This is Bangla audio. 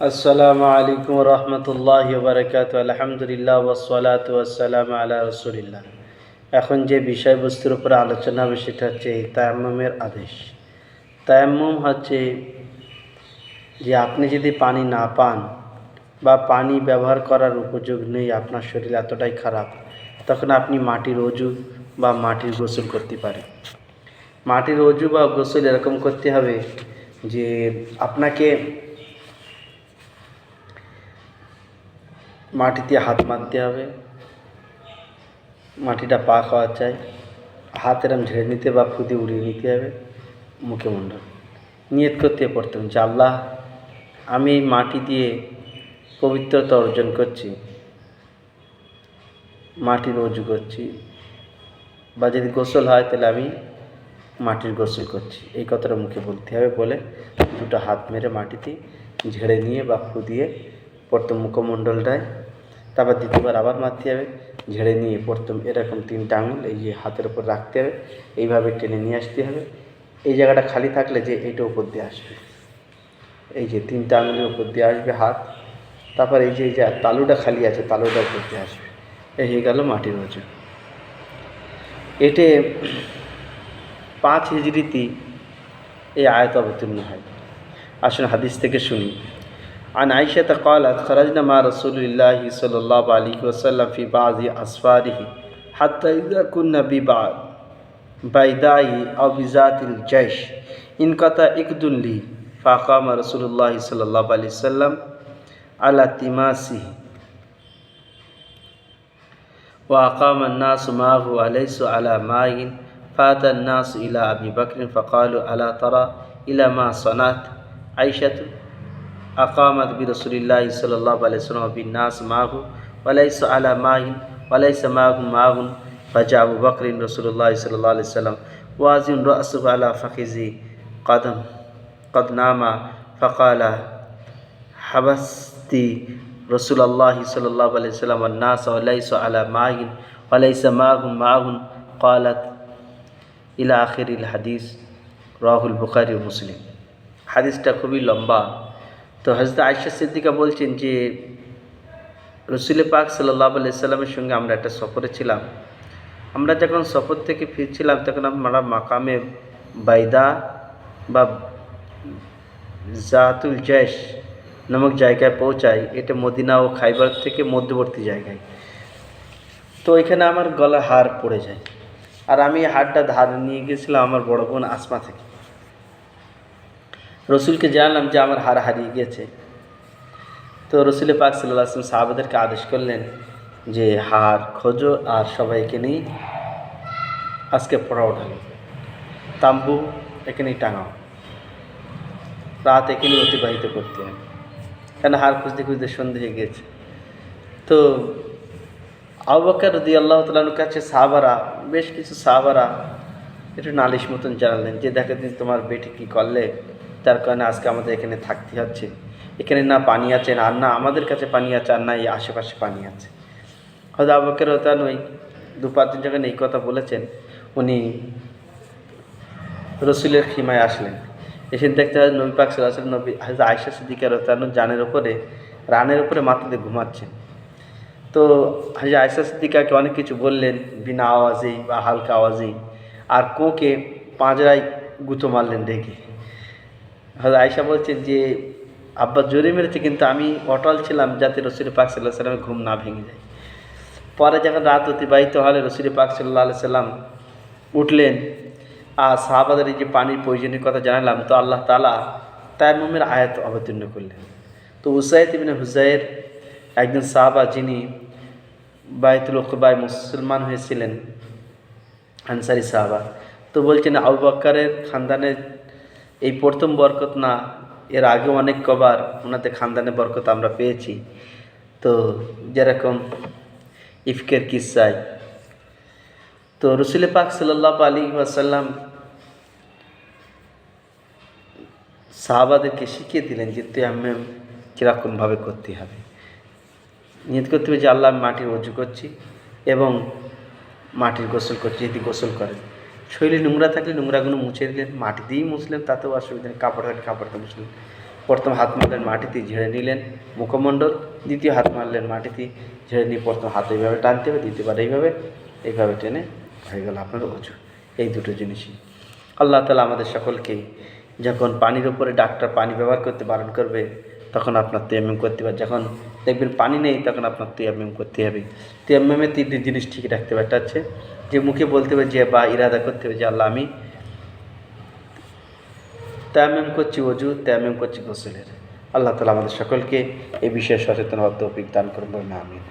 আসসালামু আলাইকুম রহমতুল্লাহি ওয়া বারাকাতুহু। আলহামদুলিল্লাহ ওয়াসসালাতু ওয়াসসালামু আলা রাসূলিল্লাহ। এখন যে বিষয়বস্তুর উপরে আলোচনা হবে সেটা হচ্ছে তায়াম্মুমের আদেশ। তায়াম্মুম হচ্ছে যে আপনি যদি পানি না পান বা পানি ব্যবহার করার উপযোগ নেই, আপনার শরীর এতটাই খারাপ, তখন আপনি মাটির অজু বা মাটির গোসল করতে পারেন। মাটির অজু বা গোসল এরকম করতে হবে যে আপনাকে মাটিতে হাত মারতে হবে, মাটিটা পাক হওয়া চাই, হাত এরম ঝেড়ে নিতে বা ফুঁদে উড়িয়ে নিতে হবে মুখে মুন্ডন। নিয়ত করতে পড়তে হবে যে আল্লাহ, আমি এই মাটি দিয়ে পবিত্রতা অর্জন করছি, মাটির অজু করছি, বা যদি গোসল হয় তাহলে আমি মাটির গোসল করছি, এই কথাটা মুখে বলতে হবে। বলে দুটো হাত মেরে মাটিতে ঝেড়ে নিয়ে বা ফু দিয়ে প্রথম মুখমণ্ডলটায়, তারপর দ্বিতীয়বার আবার মারতে হবে, ঝেড়ে নিয়ে প্রথম এরকম 3টা আঙুল এই যে হাতের উপর রাখতে হবে, এইভাবে টেনে নিয়ে আসতে হবে। এই জায়গাটা খালি থাকলে যে এইটা উপর দিয়ে আসবে, এই যে 3টা আঙুলের উপর দিয়ে আসবে হাত, তারপর এই যে তালুটা খালি আছে তালুটা উপর দিয়ে আসবে। এই হয়ে গেল মাটির ওজন। এতে 5 হিজরিতে এই আয়াত অবতীর্ণ হয়। আসুন হাদিস থেকে শুনি। عن عائشة قالت خرجنا مع رسول الله صلى الله عليه وسلم في بعض أسفاره حتى إذا كنا ببيداء أو بذات الجيش انقطع إكد لي فقام رسول الله صلى الله عليه وسلم على تماسه وأقام الناس معه وليسوا على ماء فأتى الناس إلى أبي بكر فقالوا ألا ترى إلى ما صنعت عائشة أقامت برسول الله صلى الله عليه وسلم بالناس معه وليس على ماء وليس معهم ماء فجاء أبو بكر رسول الله صلى الله عليه وسلم وازن رأسه على فخذه قد نام فقال حبست رسول الله صلى الله عليه وسلم والناس وليس على ماء وليس معهم ماء قالت إلى آخر الحديث رواه البخاري ومسلم। হাদিসটা খুবই লম্বা। তো হযরত আয়েশা সিদ্দিকা বলছেন যে রসুল পাক সাল্লাল্লাহু আলাইহি সাল্লামের সঙ্গে আমরা একটা সফরে ছিলাম। আমরা যখন সফর থেকে ফিরছিলাম তখন আমরা মাকামে বাইদা বা জাতুল জৈশ নামক জায়গায় পৌঁছাই। এটা মদিনা ও খাইবার থেকে মধ্যবর্তী জায়গায়। তো এখানে আমার গলার হার পড়ে যায়, আর আমি হারটা ধার নিয়ে গেছিলাম আমার বড় বোন আসমা থেকে। রসুলকে জানলাম যে আমার হার হারিয়ে গেছে। তো রসুল পাক সাল্লাল্লাহু আলাইহি ওয়াসাল্লাম সাহাবাদেরকে আদেশ করলেন যে হার খোঁজো আর সবাইকে নিয়ে আজকে পড়া ওঠালো, তাম্বু এখানেই টাঙাও, রাত এখানেই অতিবাহিত করতে হবে, কেন হার খুঁজতে খুঁজতে সন্ধে হয়ে গিয়েছে। তো আবু বকর রাদিয়াল্লাহু তাআলা আনহুর কাছে সাহাবারা, বেশ কিছু সাহাবারা একটু নালিশ মতন জানালেন যে দেখো দিন তোমার বেটি কী করলে, তার কারণে আজকে আমাদের এখানে থাকতে হচ্ছে। এখানে না পানি আছে, আর না আমাদের কাছে পানি আছে, আর না এই আশেপাশে পানি আছে। হয়তো আবু বকর রাদিয়াল্লাহু আনহু 2-5 দিন যখন এই কথা বলেছেন, উনি রসুলের খিমায় আসলেন। এসে দেখতে হয় নবী পাক সাল্লাল্লাহু আলাইহি ওয়াসাল্লাম নবী হযরত আয়েশা সিদ্দিকা রাদিয়াল্লাহু আনহা রানের উপরে মাথা দিয়ে ঘুমাচ্ছেন। তো হযরত আয়েশা সিদ্দিকাকে অনেক কিছু বললেন বিনা আওয়াজেই বা হালকা আওয়াজেই, আর কোঁকে পাঁজরায় গুঁতো মারলেন রেগে। হযরত আয়েশা বলছেন যে আব্বা জোরে মেরেছে, কিন্তু আমি অটল ছিলাম যাতে রসুল পাক সাল্লাল্লাহু আলাইহি ওয়াসাল্লামের ঘুম না ভেঙে যায়। পরে যখন রাত অতিবাহিত হলে রসুল পাক সাল্লাল্লাহু আলাইহি ওয়াসাল্লাম উঠলেন আর সাহাবাদের এই যে পানির প্রয়োজনীয় কথা জানালাম, তো আল্লাহ তাআলা তায়াম্মুমের আয়াত অবতীর্ণ করলেন। তো উসাইদ ইবনে হুযাইর একজন সাহাবা, যিনি বাইতুল উকবায় মুসলমান হয়েছিলেন, আনসারি সাহাবা। তো বলছেন আবু বকরের খানদানের এই প্রথম বরকত না, এর আগেও অনেক কবার ওনাদের খানদানের বরকত আমরা পেয়েছি। তো যেরকম ইফকের কিস্সায়, তো রসুল পাক সাল্লাল্লাহু আলাইহি ওয়াসাল্লাম সাহাবাদেরকে শিখিয়ে দিলেন যে তায়াম্মুম কীরকমভাবে করতে হবে। নিয়ত করতে হবে যে আল্লাহ আমি মাটির ওযু করছি এবং মাটির গোসল করছি। যদি গোসল করেন, শরীরে নোংরা থাকলে নোংরাগুলো মুছে দিলেন, মাটি দিয়েই মুছলেন, তাতেও অসুবিধা নেই, কাপড় থাকলে কাপড় দিয়ে মুছলেন। প্রথম হাত মারলেন মাটিতে, ঝেড়ে নিলেন মুখমণ্ডল, দ্বিতীয় হাত মারলেন মাটিতে, ঝেড়ে নিয়ে প্রথম হাত এইভাবে টানতে হবে, দ্বিতীয়বার এইভাবে টেনে হয়ে গেল আপনার অজু। এই দুটো জিনিসই আল্লাহ তাআলা আমাদের সকলকেই, যখন পানির উপরে ডাক্তার পানি ব্যবহার করতে বারণ করবে তখন আপনার তায়াম্মুম করতে হবে, যখন দেখবেন পানি নেই তখন আপনার তায়াম্মুম করতে হবে। তায়াম্মুমে তিনটি জিনিস ঠিক রাখতে হবে। একটা হচ্ছে যে মুখে বলতে হবে যে বা ইরাদা করতে হবে যে আল্লাহ আমি তায়াম্মুম করছি অজু, তায়াম্মুম করছি গোসলের। আল্লাহ তাআলা আমাদের সকলকে এই বিষয়ে সচেতন হওয়ার তৌফিক দান করুন, আমিন।